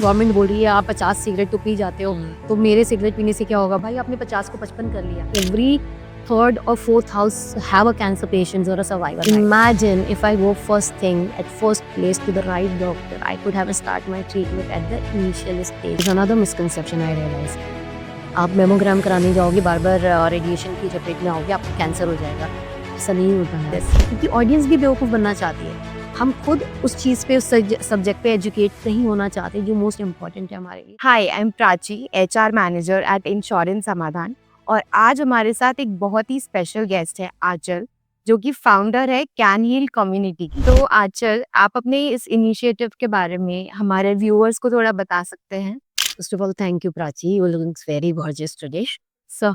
Government बोल रही है आप 50 सिगरेट तो पी जाते हो, तो मेरे सिगरेट पीने से क्या होगा? भाई आपने 50 को 55 कर लिया। Every third or fourth house have a cancer patient or a survivor. Imagine if I go first thing at first place to the right doctor, I could have start my treatment at the initial stage. It's another misconception I realize. आप mammogram कराने जाओगे, बार-बार radiation की चपेट में आओगे, आपको cancer हो जाएगा। ऐसा नहीं होता है, क्योंकि ऑडियंस भी बेवकूफ़ बनना चाहती है। हम खुद उस चीज़ पे, उस सब्जेक्ट पे एजुकेट नहीं होना चाहते जो मोस्ट इम्पोर्टेंट है हमारे लिए। Hi, I am Prachi, HR manager at insurance Samadhan. और आज हमारे साथ एक बहुत ही स्पेशल गेस्ट है आंचल, जो कि फाउंडर है कैन हील कम्युनिटी की। तो आंचल, आप अपने इस इनिशिएटिव के बारे में हमारे व्यूअर्स को थोड़ा बता सकते हैं? First of all, thank you Prachi, you looking very gorgeous today. So,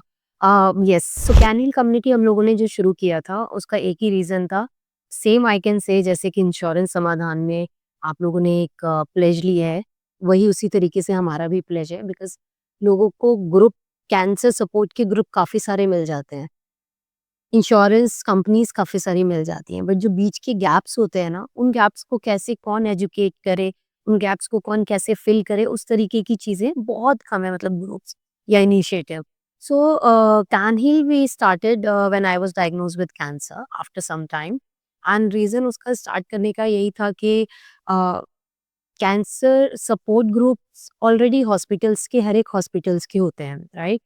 yes, so can heal community हम लोगों ने जो शुरू किया था, उसका एक ही रीज़न था। सेम आई कैन से जैसे कि इंश्योरेंस समाधान में आप लोगों ने एक प्लेज लिया है, वही उसी तरीके से हमारा भी प्लेज है। बिकॉज़ लोगों को ग्रुप, कैंसर सपोर्ट के ग्रुप काफ़ी सारे मिल जाते हैं। इंश्योरेंस कंपनीज़ काफ़ी सारी मिल जाती हैं, बट जो बीच के गैप्स होते हैं ना, उन गैप्स को कैसे कौन एजुकेट करे, उन गैप्स को कौन कैसे फिल करे, उस तरीके की चीज़ें बहुत कम है, मतलब ग्रुप्स या initiative. So can heal we started when I was diagnosed with cancer after some time. And reason उसका स्टार्ट करने का यही था कि cancer support groups already hospitals के, हर एक हॉस्पिटल्स के होते हैं, right?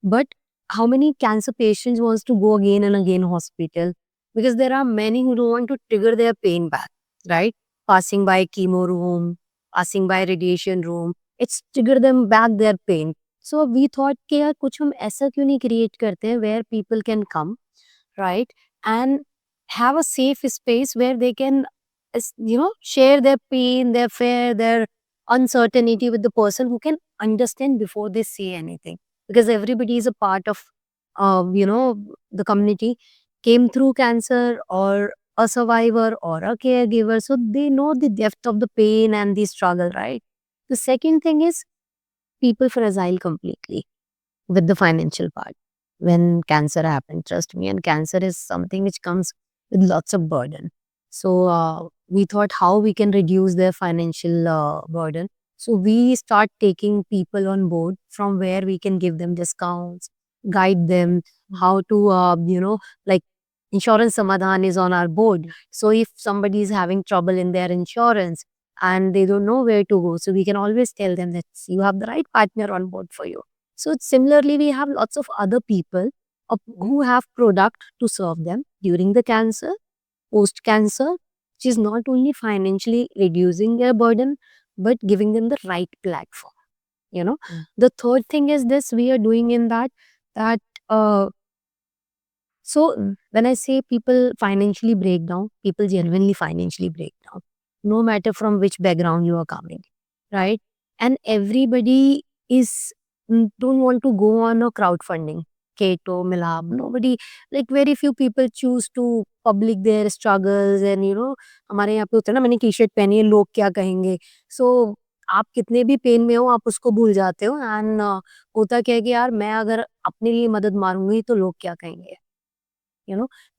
But how many cancer patients wants to go again and again hospital? Because there are many who don't want to trigger their pain back, right? Passing by chemo room, passing by radiation room, it's trigger them back their pain. So we thought कि यार कुछ हम ऐसा क्यों नहीं create करते हैं where people can come, right? And have a safe space where they can, share their pain, their fear, their uncertainty with the person who can understand before they say anything. Because everybody is a part of, the community, came through cancer or a survivor or a caregiver, so they know the depth of the pain and the struggle, right? The second thing is people fragile completely with the financial part when cancer happened. Trust me, and cancer is something which comes with lots of burden. So we thought how we can reduce their financial burden. So we start taking people on board from where we can give them discounts, guide them how to, like insurance samadhan is on our board. So if somebody is having trouble in their insurance and they don't know where to go, so we can always tell them that you have the right partner on board for you. So similarly, we have lots of other people who have product to serve them during the cancer, post cancer, which is not only financially reducing their burden, but giving them the right platform. The third thing is this we are doing in that uh, so when I say people financially break down, people genuinely financially break down, no matter from which background you are coming, right? And everybody is don't want to go on a crowdfunding, Keto, Milab, nobody, like very few people choose to public their struggles and हमारे यहाँ पे होता है ना, मैंने T shirt पहनी है, लोग क्या कहेंगे। सो आप कितने भी पेन में हो, आप उसको भूल जाते हो। एंड होता क्या है कि यार मैं अगर अपने लिए मदद मारूंगी तो लोग क्या कहेंगे,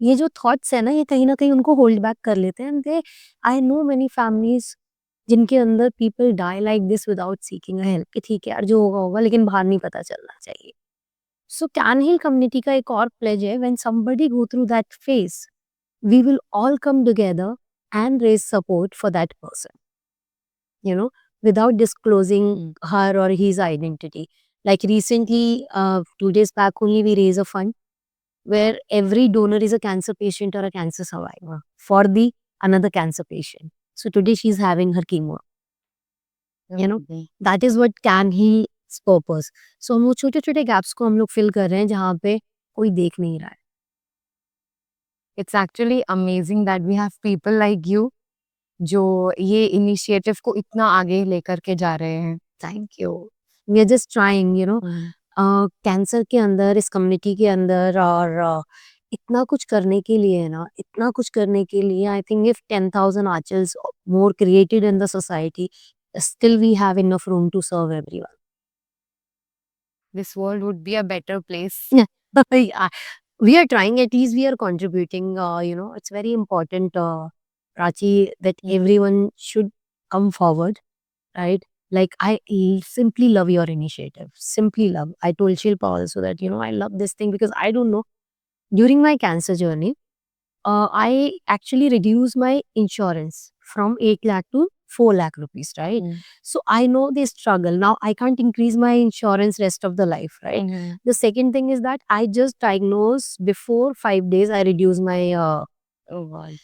ये जो थॉट्स है ना, ये कहीं ना कहीं उनको होल्ड बैक कर लेते हैं। They I know many families जिनके अंदर people die like this without seeking help, कि ठीक है यार जो होगा होगा, लेकिन बाहर नहीं पता चलना चाहिए। सो कैन हील कम्युनिटी का एक और प्लेज है, when somebody go through that phase, we will all come together and raise support for that person, without disclosing her or his identity. Like recently, 2 days back only, we raise a fund where every donor is a cancer patient or a cancer survivor for the another cancer patient. So today she's having her chemo. That is what can heal's purpose. So हम वो छोटे छोटे gaps को हम लोग fill कर रहे हैं जहाँ पे कोई देख नहीं रहा है। It's actually amazing that we have people like you जो ये इनिशिएटिव को इतना आगे लेकर के जा रहे हैं। Thank you. We are just trying, cancer के अंदर, इस कम्युनिटी के अंदर, और इतना कुछ करने के लिए ना, इतना कुछ करने के लिए, I think if 10,000 archers more created in the society, still we have enough room to serve everyone. This world would be a better place. Yeah, we are trying, at least we are contributing. It's very important, Prachi, that everyone should come forward, right? Like simply love your initiative. Simply love. I told Shilpa also that, I love this thing because I don't know. During my cancer journey, I actually reduced my insurance from 8 lakh to 4 lakh rupees, right? So I know the struggle. Now I can't increase my insurance rest of the life, right? The second thing is that I just diagnosed before 5 days, I reduced my, Oh God.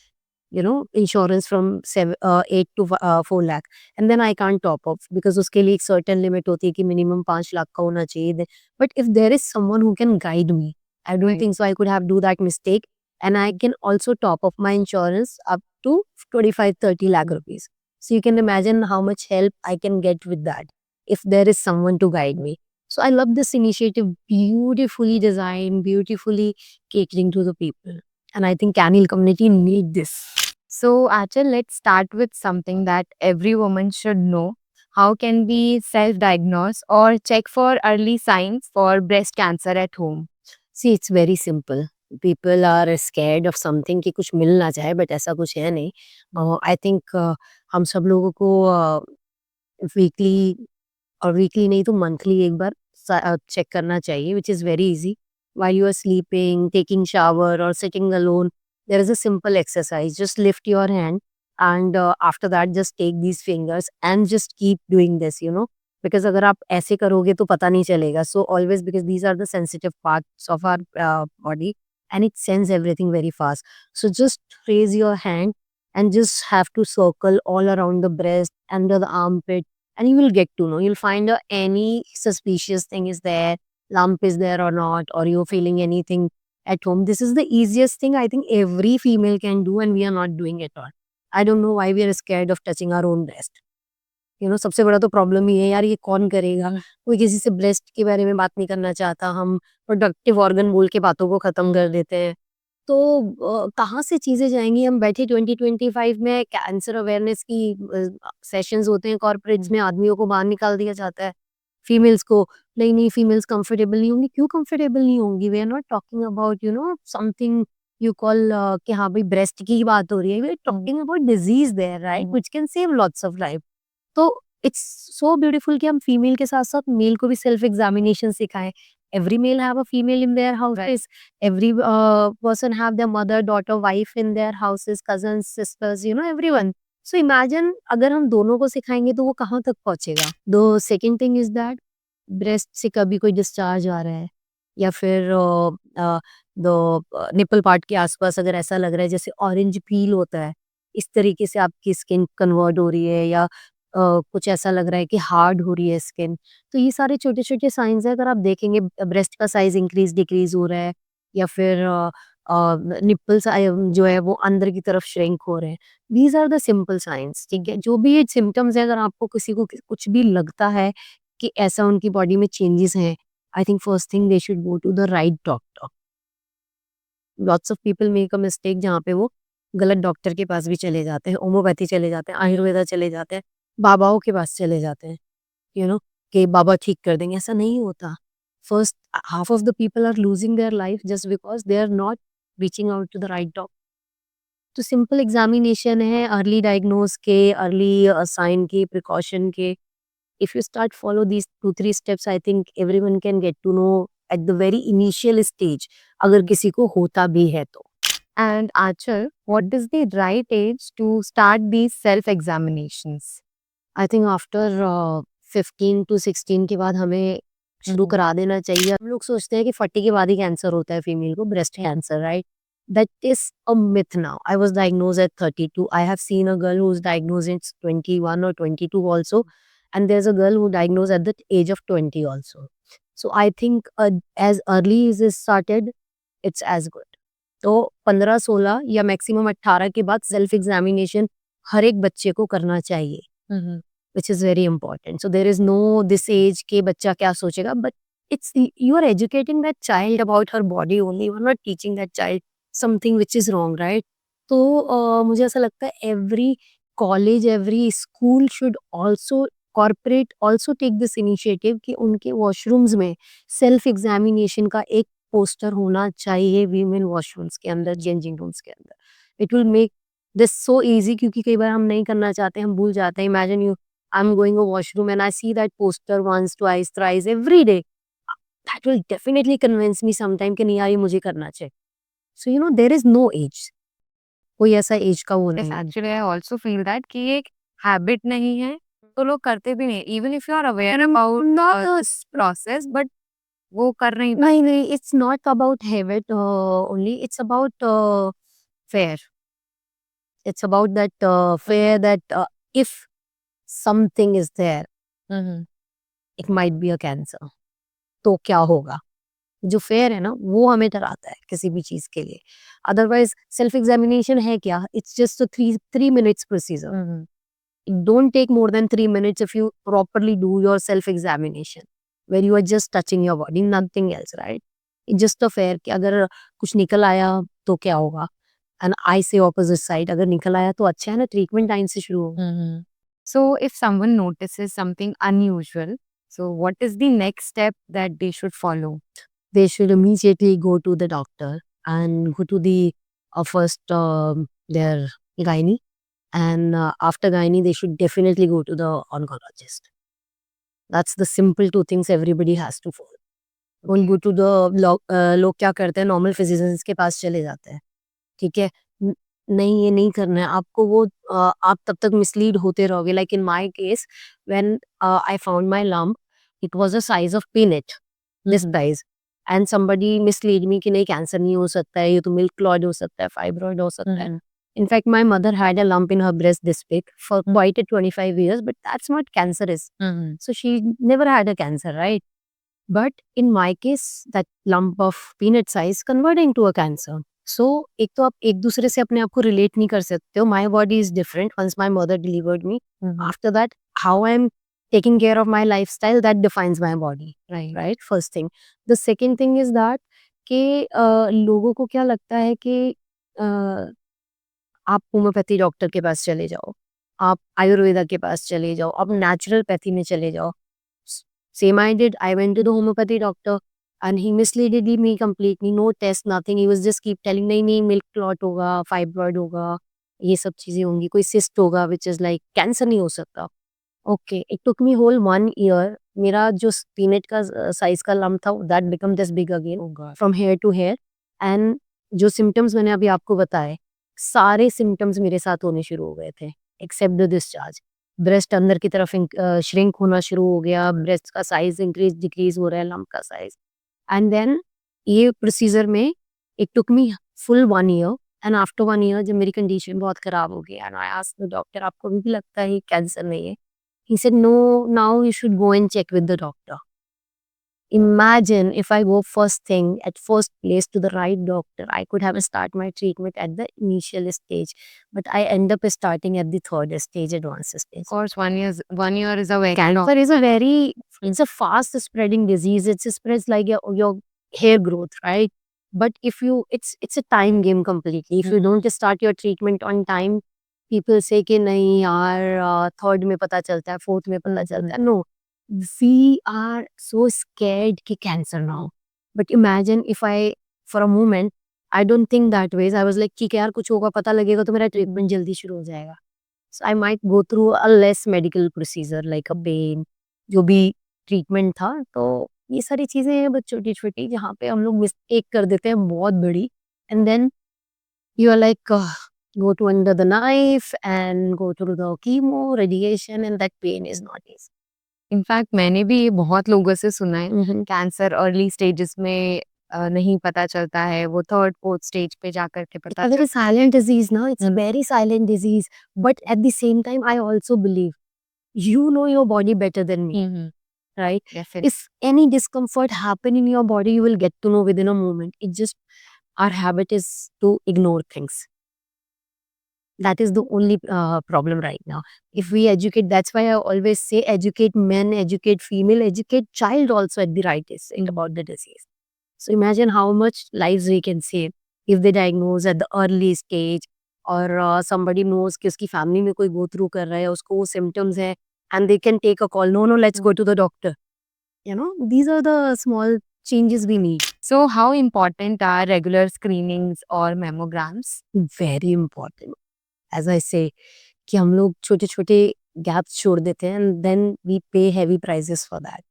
insurance from 8 to 4 lakh. And then I can't top up because उसके लिए एक certain limit होती है कि minimum 5 lakh का होना चाहिए. But if there is someone who can guide me, I don't Right. think so I could have do that mistake. And I can also top up my insurance up to 25-30 lakh rupees. So you can imagine how much help I can get with that if there is someone to guide me. So I love this initiative, beautifully designed, beautifully catering to the people. And I think Can Heal community need this. So, Achal, let's start with something that every woman should know. How can we self-diagnose or check for early signs for breast cancer at home? See, it's very simple. People are scared of something कि कुछ मिल ना जाए, but ऐसा कुछ है नहीं. I think हम सब लोगों को वीकली और वीकली नहीं तो मंथली एक बार चेक करना चाहिए, which is very easy. While you are sleeping, taking shower or sitting alone, there is a simple exercise. Just lift your hand and after that just take these fingers and just keep doing this. Because अगर आप ऐसे करोगे तो पता नहीं चलेगा. So always, because these are the sensitive parts of our body and it sends everything very fast. So just raise your hand and just have to circle all around the breast, under the armpit, and you will get to know. You'll find out any suspicious thing is there, lump is there or not, or you're feeling anything at home. This is the easiest thing I think every female can do, and we are not doing it all. I don't know why we are scared of touching our own breast. सबसे बड़ा तो problem ही है यार, ये कौन करेगा? कोई किसी से ब्रेस्ट के बारे में बात नहीं करना चाहता. हम प्रोडक्टिव ऑर्गन बोल के बातों को खत्म कर देते हैं. तो कहाँ से चीज़ें जाएँगी? हम बैठे 2025 में कैंसर अवेयरनेस की सेशंस होते हैं कॉर्पोरेट्स में, आदमियों को बाहर निकाल दिया जाता है. फीमेल्स को, नहीं फीमेल्स कंफर्टेबल नहीं होंगी. क्यों कंफर्टेबल नहीं होंगी? We are not talking about something you call कि हाँ भाई ब्रेस्ट की ही बात हो रही है. We are talking about disease there, right, which can save lots of life. तो इट्स सो ब्यूटीफुल कि हम फीमेल के साथ-साथ मेल को भी सेल्फ एग्जामिनेशन सिखाएँ. Every male have a female in their houses. Every person have their mother, daughter, wife in their houses, cousins, sisters, everyone. So imagine अगर हम दोनों को सिखाएँगे तो वो कहाँ तक पहुँचेगा. The second thing is that breast से कभी कोई डिस्चार्ज आ रहा है या फिर द निपल पार्ट के आस-पास अगर ऐसा लग रहा है जैसे ऑरेंज पील होता है, इस तरीके से आपकी स्किन कन्वर्ट हो रही है या कुछ ऐसा लग रहा है कि हार्ड हो रही है स्किन. तो ये सारे छोटे-छोटे साइन्स हैं. अगर आप देखेंगे ब्रेस्ट का साइज़ इंक्रीज़ डिक्रीज़ हो रहा है या फिर निप्पल्स जो है वो अंदर की तरफ श्रिंक हो रहे हैं. These are the simple signs, ठीक है? जो भी ये सिम्पटम्स हैं, अगर आपको किसी को कुछ भी लगता है कि ऐसा उनकी बॉडी में चेंजेस हैं, I think first thing they should go to the right doctor. Lots of people make a mistake जहाँ पे वो गलत डॉक्टर के पास भी चले जाते हैं, होम्योपैथी चले जाते हैं, आयुर्वेदा चले जाते हैं, बाबाओं के पास चले जाते हैं, कि बाबा ठीक कर देंगे. ऐसा नहीं होता. First half of the people are losing their life just because they are not reaching out to the right doctor. तो सिंपल एग्जामिनेशन है, अर्ली डायग्नोज के, अर्ली साइन के, प्रिकॉशन के. If you start follow these 2-3 steps, I think everyone can get to know at the very initial stage, अगर किसी को होता भी है तो. And Achal, what is the right age to start these self-examinations? I think after 15 to 16 के बाद हमें शुरू करा देना चाहिए. हम लोग सोचते हैं कि 40 के बाद ही कैंसर होता है फीमेल को, breast cancer, right? That is a myth now. I was diagnosed at 32. I have seen a girl who is diagnosed at 21 or 22 also, and there's a girl who diagnosed at the age of 20 also. So I think as early as is started, it's as good. तो 15-16 या maximum 18 के बाद self examination हर एक बच्चे को करना चाहिए, which is very important. So there is no this age के बच्चा क्या सोचेगा, but it's you are educating that child about her body only. You are not teaching that child something which is wrong, right? तो मुझे ऐसा लगता है every college, every school should also corporate also take this initiative कि उनके washrooms में self examination का एक पोस्टर होना चाहिए वीमेन वॉशरूम्स के अंदर, चेंजिंग रूम्स के अंदर. It will make this so easy, क्योंकि कई बार हम नहीं करना चाहते, हम भूल जाते हैं. Imagine you I'm going to washroom and I see that poster once, twice, thrice every day, that will definitely convince me sometime कि नहीं यार ये मुझे करना चाहिए. So there is no age. कोई ऐसा एज का वो नहीं है. Actually I also feel that कि ये एक हैबिट नहीं है तो लोग करते भी नहीं even if you are aware about this process but वो कर नहीं नहीं, it's not about habit only. It's about fear. It's about that fear that if something is there, it might be a cancer. तो क्या होगा? जो fair है ना वो हमें डराता है किसी भी चीज के लिए. अदरवाइज सेल्फ एग्जामिनेशन है क्या? It's just 3 minutes procedure. It don't take more than 3 minutes if you properly do your self examination where you are just touching your body, nothing else, right? It's just a fair कि अगर कुछ निकल आया तो क्या होगा? And I say opposite side, अगर निकल आया तो अच्छा है ना, ट्रीटमेंट टाइम से शुरू होगा. So if someone notices something unusual, so what is the next step that they should follow? They should immediately go to the doctor and go to the first their gynae, and after gynae they should definitely go to the oncologist. That's the simple 2 things everybody has to follow. Don't go to the लोग क्या करते हैं, normal physicians के पास चले जाते हैं. ठीक है, नहीं ये नहीं करना है आपको, वो आप तब तक मिसलीड होते रहोगे. Like in my case when I found my lump, it was the size of peanut, this size, and somebody mislead me कि नहीं कैंसर नहीं हो सकता है, ये तो मिल्क क्लॉट हो सकता है, फाइब्रॉइड हो सकता है. In fact, my mother had a lump in her breast this big for quite a 25 years, but that's not cancerous. So she never had a cancer, right? But in my case, that lump of peanut size converted into a cancer. So एक तो आप एक दूसरे से अपने आप को relate नहीं कर सकते हो. My body is different once my mother delivered me. After that, how I am taking care of my lifestyle, that defines my body. Right? First thing. The second thing is that कि लोगों को क्या लगता है कि आप homeopathy doctor के पास चले जाओ, आप आयुर्वेदा के पास चले जाओ, आप नेचुरोपैथी में चले जाओ. Same I did. I went to the homeopathy doctor and he misleaded me completely. No test, nothing. He was just keep telling नहीं मिल्क क्लॉट होगा, फाइब्रॉइड होगा, ये सब चीजें होंगी, कोई सिस्ट होगा, which is like कैंसर नहीं हो सकता. Okay, it took me whole 1 year. मेरा जो पीनट का साइज का लम्प था, that become this big again from hair to hair. And जो सिम्टम्स मैंने अभी आपको बताए, सारे सिम्टम्स मेरे साथ होने शुरू हो गए थे एक्सेप्ट द डिस्चार्ज. ब्रेस्ट अंदर की तरफ श्रिंक होना शुरू हो गया, ब्रेस्ट का साइज इंक्रीज डिक्रीज हो रहा है, लम्प का साइज. एंड देन ये प्रोसीजर में it took me full 1 year. And after 1 year जब मेरी कंडीशन बहुत खराब हो गई and I asked the doctor आपको भी लगता है कैंसर नहीं है? He said no, now you should go and check with the doctor. Imagine if I go first thing at first place to the right doctor, I could have start my treatment at the initial stage, but I end up starting at the third stage, advanced stage. Of course, 1 year is a very Cancer is it's a fast spreading disease. It spreads like your hair growth, right? But if you, it's a time game completely. If you don't start your treatment on time, people say कि नहीं यार third में पता चलता है, fourth में पता चलता है. No. We are so scared कि cancer now. But imagine if I, for a moment, I don't think that way. I was like ठीक है यार कुछ होगा, पता लगेगा तो मेरा ट्रीटमेंट जल्दी शुरू हो जाएगा. So I might go through a less medical procedure like a pain, जो भी ट्रीटमेंट था. तो ये सारी चीजें हैं बस छोटी छोटी जहाँ पे हम लोग मिस्टेक कर देते हैं बहुत बड़ी. And then you are like go to under the knife and go through the chemo, radiation, and that pain is not easy. In fact मैंने भी ये बहुत लोगों से सुना है कैंसर अर्ली स्टेजेस में नहीं पता चलता है, वो थर्ड फोर्थ स्टेज पे जाकर के पता It's a silent disease, no? It's a very silent disease. But at the same time, I also believe you know your body better than me, right? Definitely. If any discomfort happen in your body, you will get to know within a moment. It just, our habit is to ignore things. That is the only problem right now. If we educate, that's why I always say educate men, educate female, educate child also at the right age about the disease. So imagine how much lives we can save if they diagnose at the early stage, or somebody knows कि उसकी family में कोई go through कर रहा है, उसको वो symptoms है, and they can take a call. No, let's go to the doctor. These are the small changes we need. So how important are regular screenings or mammograms? Very important. As I say कि हम लोग छोटे छोटे gaps छोड़ देते हैं and then we पे heavy prices for that,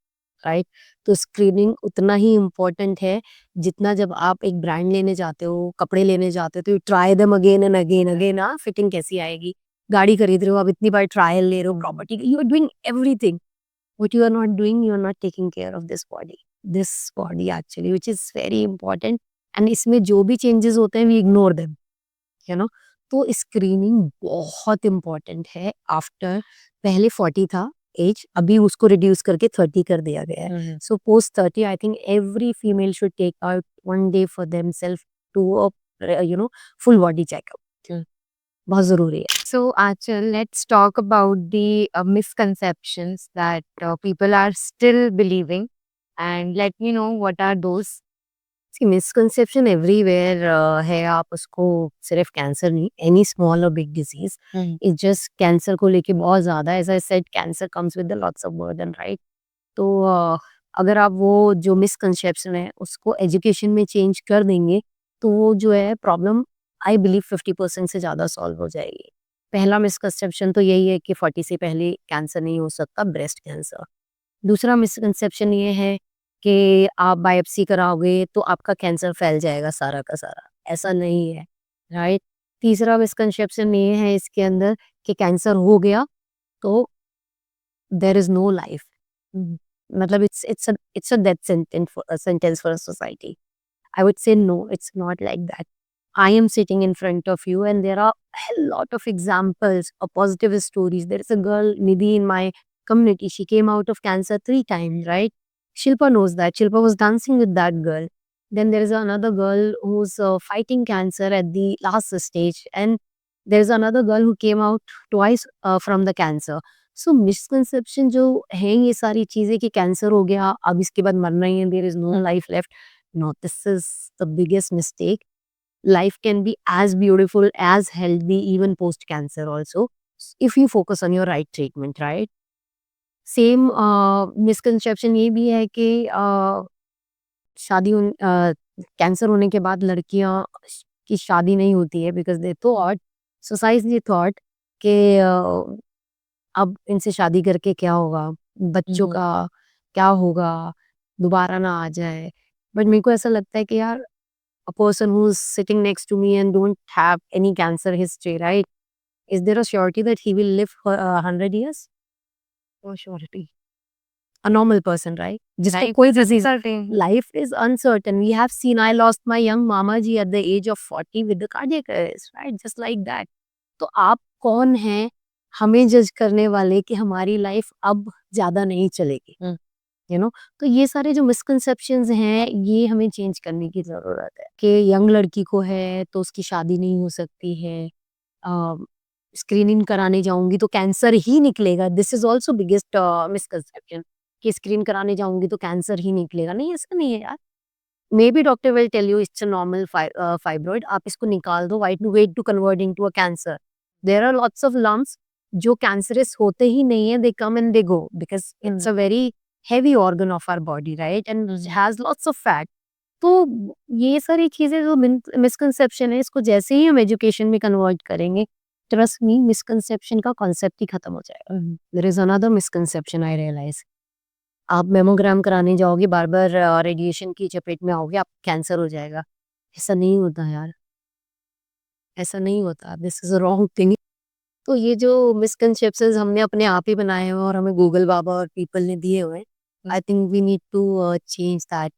right? तो स्क्रीनिंग उतना ही इम्पोर्टेंट है जितना जब आप एक ब्रांड लेने जाते हो, कपड़े लेने जाते हो तो you try them again and again again, हाँ, फिटिंग कैसी आएगी? गाड़ी खरीद रहे हो, आप इतनी बार ट्रायल ले रहे हो, property you are doing everything. What you are not doing, you are not taking care of this body actually, which is very important. And इसमें जो भी changes होते हैं, we ignore them, you know. तो screening बहुत important है after. पहले 40 था एज, अभी उसको रिड्यूस करके 30 कर दिया गया है. So post 30 I think every female should take out one day for themselves to full body checkup. बहुत जरूरी है. So, Achal, let's talk about the misconceptions that people are still believing, and let me know what are those. Misconception everywhere है. आप उसको सिर्फ cancer नहीं, any small और big disease, it just cancer को लेके बहुत ज्यादा, as I said, cancer comes with lots of burden, right? तो अगर आप वो जो मिसकंसेप्शन है उसको एजुकेशन में चेंज कर देंगे तो वो जो है प्रॉब्लम, आई बिलीव 50% से ज़्यादा सॉल्व हो जाएगी. पहला मिसकंसेप्शन तो यही है कि 40 से पहले कैंसर नहीं हो सकता, ब्रेस्ट कैंसर. दूसरा मिसकंसेप्शन ये है कि आप बायोप्सी कराओगे तो आपका कैंसर फैल जाएगा सारा का सारा. ऐसा नहीं है, राइट? तीसरा मिसकंसेप्शन ये है इसके अंदर कि कैंसर हो गया तो देयर इज नो लाइफ. मतलब it's a death sentence for a society. I would say no, it's not like that. I am sitting in front of you and there are a lot of examples of positive stories. There is a girl, Nidhi, in my community. She came out of cancer 3 times, right? Shilpa knows that. Shilpa was dancing with that girl. Then there is another girl who's fighting cancer at the last stage. And there is another girl who came out twice from the cancer. So misconception जो है ये सारी चीजें कि cancer हो गया अब इसके बाद मरना ही है, there is no life left. No, this is the biggest mistake. Life can be as beautiful, as healthy, even post cancer also, if you focus on your right treatment, right? Same misconception ये भी है कि cancer होने के बाद लड़कियां की शादी नहीं होती है because they thought, society thought कि अब इनसे शादी करके क्या होगा, बच्चों का क्या होगा, दोबारा ना आ जाए. बट मेरे को ऐसा लगता है कि यार, a person who's sitting next to me and don't have any cancer history, right? Is there a surety that he will live for 100 years? No surety. A normal person, right? जिसको Life कोई is disease, uncertain. life is uncertain. We have seen, I lost my young mama ji at the age of 40 with the cardiac arrest, right? Just like that. तो आप कौन हैं हमें जज करने वाले कि हमारी लाइफ अब ज्यादा नहीं चलेगी? तो ये सारे जो मिसकंसेप्शंस हैं ये हमें चेंज करने की जरूरत है कि यंग लड़की को है तो उसकी शादी नहीं हो सकती है, स्क्रीनिंग कराने जाऊंगी तो कैंसर ही निकलेगा. This is also biggest misconception कि स्क्रीन कराने जाऊंगी तो कैंसर ही निकलेगा. नहीं, ऐसा नहीं है यार. May be doctor will tell you it's a normal fibroid, आप इसको निकाल दो, why to wait to convert into a cancer. There are lots of lumps जो कैंसरस होते ही नहीं है, they come and they go because it's a very heavy organ of our body, right? And has lots of fat. तो ये सारी चीजें जो मिसकंसेप्शन है इसको जैसे ही हम एजुकेशन में कन्वर्ट करेंगे, ट्रस्ट मी, मिसकंसेप्शन का कॉन्सेप्ट ही खत्म हो जाएगा. There is another misconception I realize. आप मेमोग्राम कराने जाओगे, बार बार रेडिएशन की चपेट में आओगे, आप कैंसर हो जाएगा. ऐसा नहीं होता यार, ऐसा नहीं होता. This is a wrong thing. तो ये जो मिसकंसेप्शंस हमने अपने आप ही बनाए हुए हैं और हमें गूगल बाबा और पीपल ने दिए हुए हैं, I think we need to change that.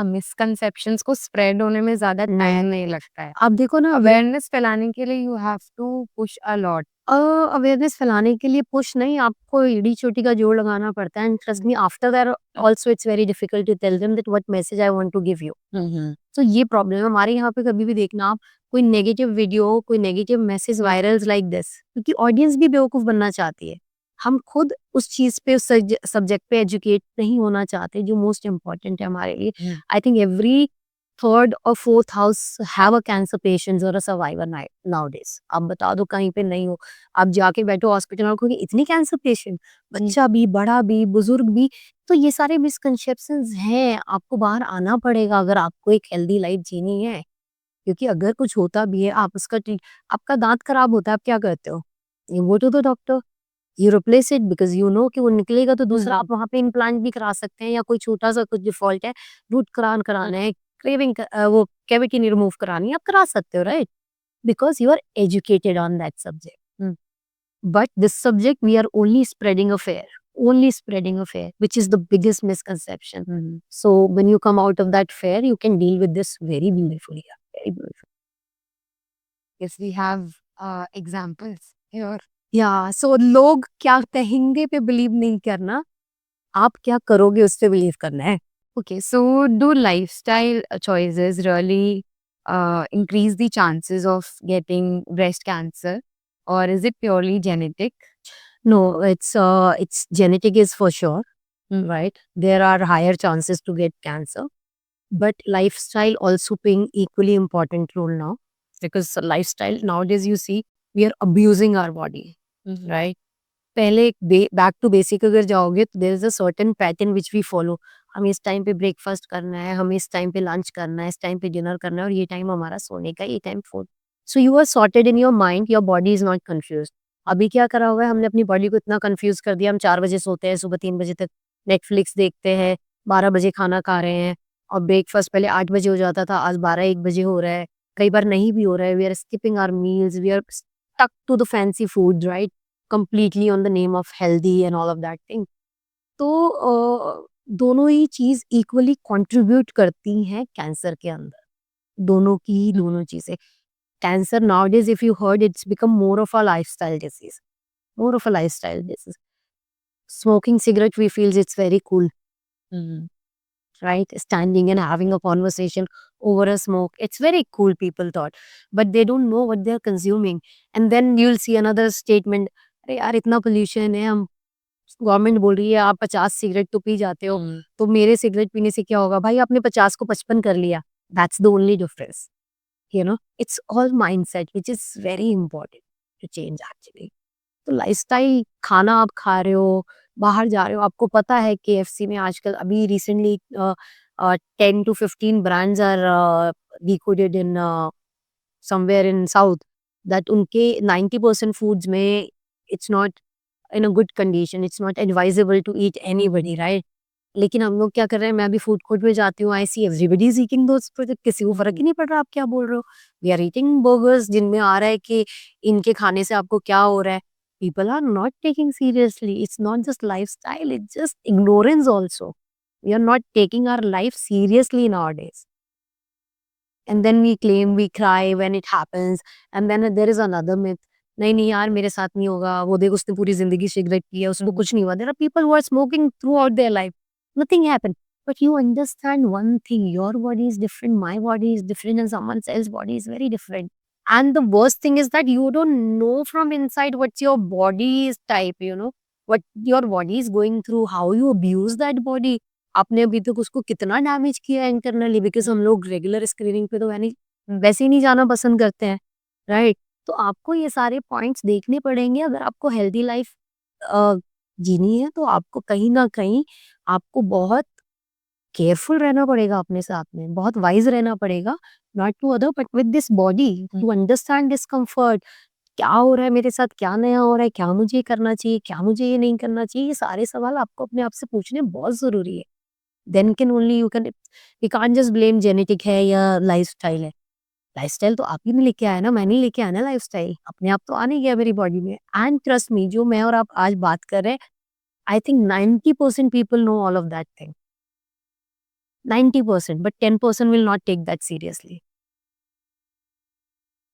Misconceptions को स्प्रेड होने में ज्यादा टाइम नहीं लगता है. आप देखो ना, अवेयरनेस फैलाने के लिए you have to push a lot. Awareness फैलाने के लिए पुश नहीं, आपको एड़ी चोटी का जोड़ लगाना पड़ता है. And trust me, after that also it's very difficult to tell them that what message I want to give you. तो ये प्रॉब्लम है हमारे यहाँ पे. कभी भी देखना आप कोई नेगेटिव वीडियो, कोई negative message virals like this, क्योंकि ऑडियंस भी बेवकूफ बनना चाहती है. हम खुद उस चीज पे, उस सब्जेक्ट पे एजुकेट नहीं होना चाहते जो मोस्ट इम्पोर्टेंट है हमारे लिए. आई थिंक एवरी थर्ड और fourth house have a cancer patient और अ सर्वाइवर नाउडेज. आप बता दो कहीं पे नहीं हो, आप जाके बैठो हॉस्पिटल में, क्योंकि इतनी कैंसर पेशेंट, बच्चा भी, बड़ा भी, बुजुर्ग भी. तो ये सारे मिसकंसेप्शंस हैं, आपको बाहर आना पड़ेगा अगर आपको एक हेल्दी लाइफ जीनी है. क्योंकि अगर कुछ होता भी है, आप उसका आपका दांत खराब होता है, आप क्या करते हो? You go to the doctor. You replace it because you know कि वो निकलेगा तो दूसरा आप वहाँ पे इम्प्लांट भी करा सकते हैं, या कोई छोटा सा कुछ डिफॉल्ट है, रूट करान कराना है, क्रेविंग वो कैविटी नहीं रिमूव करानी है, आप करा सकते हो, right? Because you are educated on that subject. But this subject, we are only spreading a fear, which is the biggest misconception. So when you come out of that fear, you can deal with this very beautifully. Yeah, very beautiful. Yes, we have examples here. Yeah, so लोग क्या कहेंगे पे believe नहीं करना, आप क्या करोगे उस पे बिलीव करना है. Okay, so do lifestyle choices really increase the chances of getting breast cancer, or is it purely genetic? No, it's genetic is for sure, right? There are higher chances to get cancer, but lifestyle also playing equally important role now, because lifestyle nowadays you see we are abusing our body, right? पहले back to basic अगर जाओगे तो there is a certain pattern which we follow. हमें इस time पे breakfast करना है, हमें इस टाइम पे लंच करना है, इस टाइम पे डिनर करना है, और ये टाइम हमारा सोने का, ये time food. So you are sorted in your mind, your body is not confuse. अभी क्या करा हुआ है, हमने अपनी बॉडी को इतना कंफ्यूज कर दिया, हम 4 बजे सोते हैं, सुबह 3 बजे तक नेटफ्लिक्स देखते हैं, 12 बजे खाना खा रहे हैं, और ब्रेकफास्ट पहले 8 बजे हो जाता था, आज 12-1 बजे हो रहा है, कई बार नहीं भी हो रहा है. We are skipping our meals, we are stuck to the fancy food, right? Completely on the name of healthy and all of that thing. तो दोनों ही चीज इक्वली कंट्रीब्यूट करती हैं कैंसर के अंदर. दोनों की ही दोनों चीजें. Cancer nowadays, if you heard, it's become more of a lifestyle disease. More of a lifestyle disease. Smoking cigarette, we feels it's very cool, right? Standing and having a conversation over a smoke, it's very cool, people thought, but they don't know what they're consuming. And then you'll see another statement, अरे यार इतना pollution है, हम government बोल रही है आप 50 cigarette तो पी जाते हो, तो मेरे सिगरेट पीने से क्या होगा? भाई आपने 50 को 55 कर लिया. That's the only difference. It's all mindset which is very important to change actually. तो लाइफस्टाइल, खाना आप खा रहे हो, बाहर जा रहे हो, आपको पता है केएफसी में आजकल अभी recently 10 to 15 brands are decoded in somewhere in south, that उनके 90% फूड्स में it's not in a good condition, it's not advisable to eat anybody, right? लेकिन हम लोग क्या कर रहे हैं, मैं अभी फूड कोर्ट में जाती हूँ, I see everybody is eating those product, किसी को फर्क ही नहीं पड़ रहा आप क्या बोल रहे हो. वी आर ईटिंग बर्गर्स जिनमें आ रहा है कि इनके खाने से आपको क्या हो रहा है. People are not taking seriously. It's not just lifestyle, it's just ignorance also. We are not taking our life seriously nowadays. And then we claim, we cry when it happens. And then there is another myth. नहीं नहीं यार मेरे साथ नहीं होगा, वो देख उसने पूरी जिंदगी सिगरेट पी है, उसको कुछ नहीं हुआ. There are people who are smoking throughout their life. Nothing happened. But you understand one thing, your body is different, my body is different, and someone else's body is very different. And the worst thing is that you don't know from inside what's your body's type, what your body is going through, how you abuse that body. आपने अभी तक उसको कितना damage किया है internally, because हम लोग regular screening पे तो यानी वैसे ही नहीं जाना पसंद करते हैं, राइट? तो आपको ये सारे पॉइंट्स देखने पड़ेंगे अगर आपको हेल्दी लाइफ जीनी है. तो आपको कहीं ना कहीं आपको बहुत केयरफुल रहना पड़ेगा अपने साथ में, बहुत वाइज रहना पड़ेगा, not to other but with this body, to understand discomfort. क्या हो रहा है मेरे साथ, क्या नया हो रहा है, क्या मुझे ये करना चाहिए, क्या मुझे ये नहीं करना चाहिए, ये सारे सवाल आपको अपने आप से पूछने बहुत जरूरी है. Then can only you can't just blame genetic है या लाइफस्टाइल है. लाइफस्टाइल तो आप ही ने लेके आया ना, मैं नहीं लेके आया ना. लाइफस्टाइल अपने आप तो आ नहीं गया मेरी बॉडी में. एंड ट्रस्ट मी, जो मैं और आप आज बात कर रहे हैं, I think 90% people know all of that thing. 90%, but 10% will not take that seriously.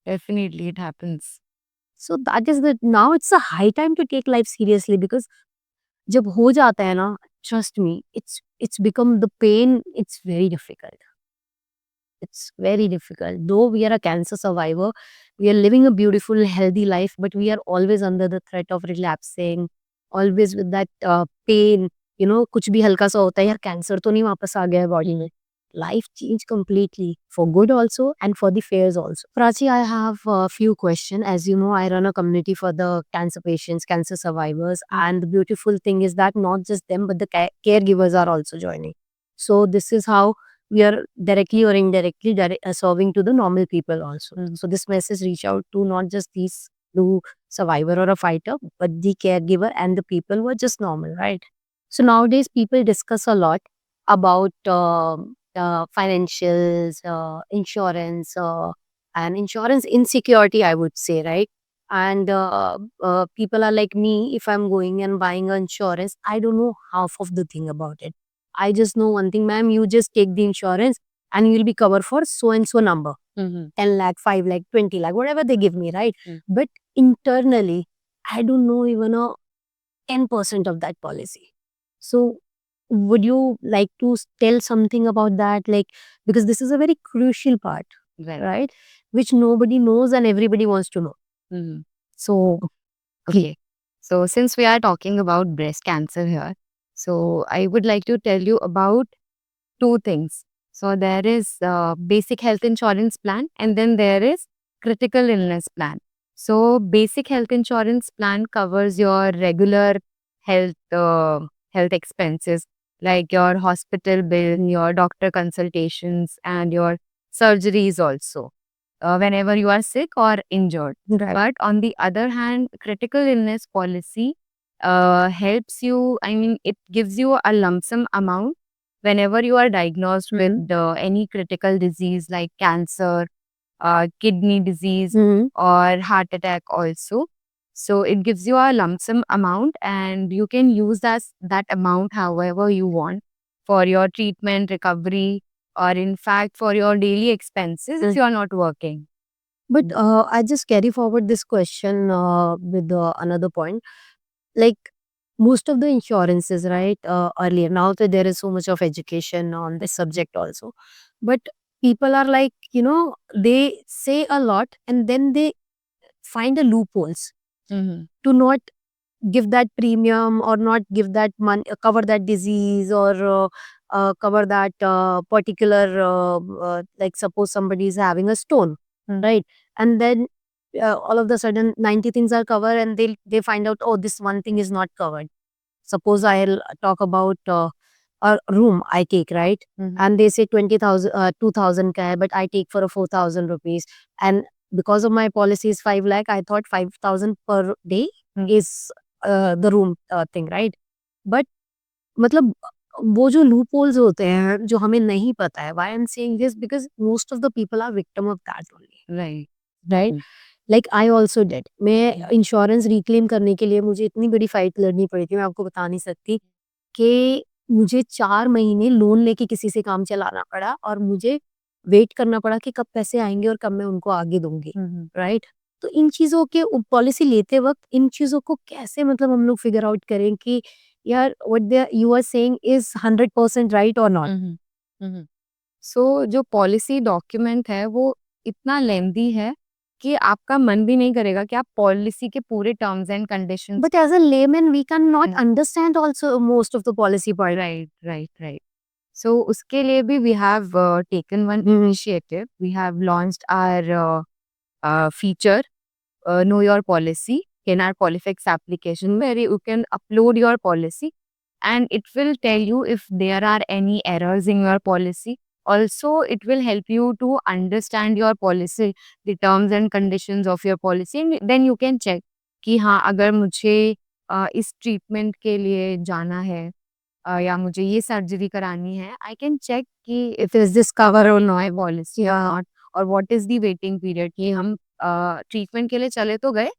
Definitely, it happens. So that is the, now it's a high time to take life seriously, because जब हो जाता है ना, trust me, it's become the pain, it's very difficult. It's very difficult. Though we are a cancer survivor, we are living a beautiful, healthy life, but we are always under the threat of relapsing, always with that pain. कुछ भी हल्का सा होता है, यार cancer तो नहीं वापस आ गया है बॉडी में. Life changed completely, for good also and for the fears also. Prachi, I have a few questions. As you know, I run a community for the cancer patients, cancer survivors, and the beautiful thing is that not just them, but the caregivers are also joining. So this is how we are directly or indirectly serving to the normal people also. So this message reach out to not just these flu survivor or a fighter, but the caregiver and the people were just normal, right? So nowadays, people discuss a lot about financials, insurance, and insurance insecurity, I would say, right? And people are like me, if I'm going and buying an insurance, I don't know half of the thing about it. I just know one thing, ma'am, you just take the insurance and you'll be covered for so and so number, 10 lakh, 5 lakh, 20 lakh, whatever they give me, right? But internally, I don't know even a 10% of that policy. So, would you like to tell something about that? Like, because this is a very crucial part, Right. right? Which nobody knows and everybody wants to know. Mhm. So, Okay. So since we are talking about breast cancer here, so I would like to tell you about two things. So there is basic health insurance plan, and then there is critical illness plan. So basic health insurance plan covers your regular health expenses like your hospital bill, your doctor consultations, and your surgeries also whenever you are sick or injured. right. But on the other hand, critical illness policy helps you, I mean, it gives you a lump sum amount whenever you are diagnosed with any critical disease like cancer, kidney disease, Mhm. or heart attack also. So it gives you a lump sum amount and you can use that amount however you want for your treatment, recovery, or in fact for your daily expenses if you are not working. But I just carry forward this question with another point. Like most of the insurances, right? Earlier, now that there is so much of education on this subject also, but people are like, they say a lot and then they find a loopholes to not give that premium or not give that money, cover that disease or cover that particular, like suppose somebody is having a stone, right? And then all of the sudden 90 things are covered and they find out, oh, this one thing is not covered. Suppose I'll talk about a room I take, right? And they say 20,000, 2,000 ka hai, but I take for a 4,000 rupees. And because of my policy is 5 lakh, I thought 5,000 per day is the room thing, right? But मतलब वो जो loop holes होते हैं जो हमें नहीं पता है, why I'm saying this because most of the people are victim of that only, Right. right? Like I also dead मैं इंश्योरेंस रिक्लेम करने के लिए मुझे इतनी बड़ी फाइट लड़नी पड़ी थी, मैं आपको बता नहीं सकती कि मुझे 4 महीने लोन लेके किसी से काम चलाना पड़ा और मुझे वेट करना पड़ा कि कब पैसे आएँगे और कब मैं उनको आगे दूँगी, राइट? तो इन चीज़ों के पॉलिसी लेते वक़्त इन चीज़ों को कैसे मतलब हम लोग फिगर आउट करें कि यार what they you are saying is 100% right और नॉट? सो जो पॉलिसी डॉक्यूमेंट है वो इतना लेंदी है कि आपका मन भी नहीं करेगा कि आप पॉलिसी के पूरे terms and conditions But as a layman, we cannot Yeah. understand also most of the policy part. Right so उसके लिए भी we have taken one initiative we have launched our feature know your policy in our Polifix application where you can upload your policy and it will tell you if there are any errors in your policy. Also, it will help you to understand your policy, the terms and conditions of your policy, and then you can check कि हाँ अगर मुझे इस treatment के लिए जाना है या मुझे ये सर्जरी करानी है आई कैन चेक कि इफ इज दिस कवर और नॉट पॉलिसी और नॉट और what is the waiting period कि हम ट्रीटमेंट के लिए चले तो गए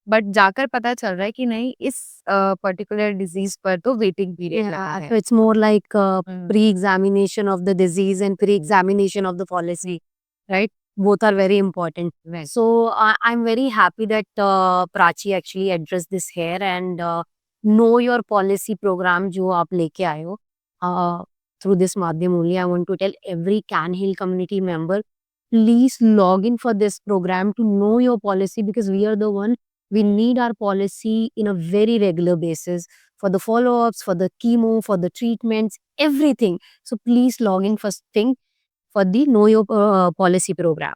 बट जाकर पता चल रहा है कि नहीं इस पर्टिकुलर डिजीज पर तो वेटिंग पीरियड लगा Yeah, है so it's more like Mm. pre-examination of the disease and pre-examination of the policy, right? Both are very important. Right. So I'm very happy that Prachi actually addressed this here and know your policy program जो आप लेके आए हो. Through this माध्यम only, I want to tell every Can Hill community member, please log in for this program to know your policy because we are the one, we need our policy in a very regular basis for the follow-ups, for the chemo, for the treatments, everything. So please log in first thing for the Know Your Policy program.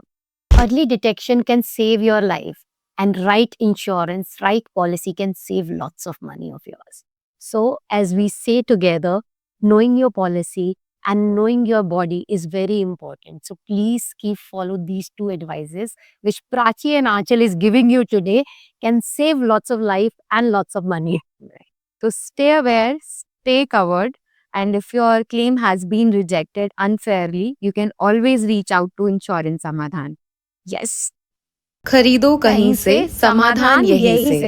Early detection can save your life and right insurance, right policy can save lots of money of yours. So as we say together, knowing your policy, and knowing your body is very important. So please keep follow these two advices which Prachi and Aanchal is giving you today, can save lots of life and lots of money. So stay aware, stay covered, and if your claim has been rejected unfairly, you can always reach out to Insurance Samadhan. Yes. खरीदो कहीं से, समाधान यहीं से।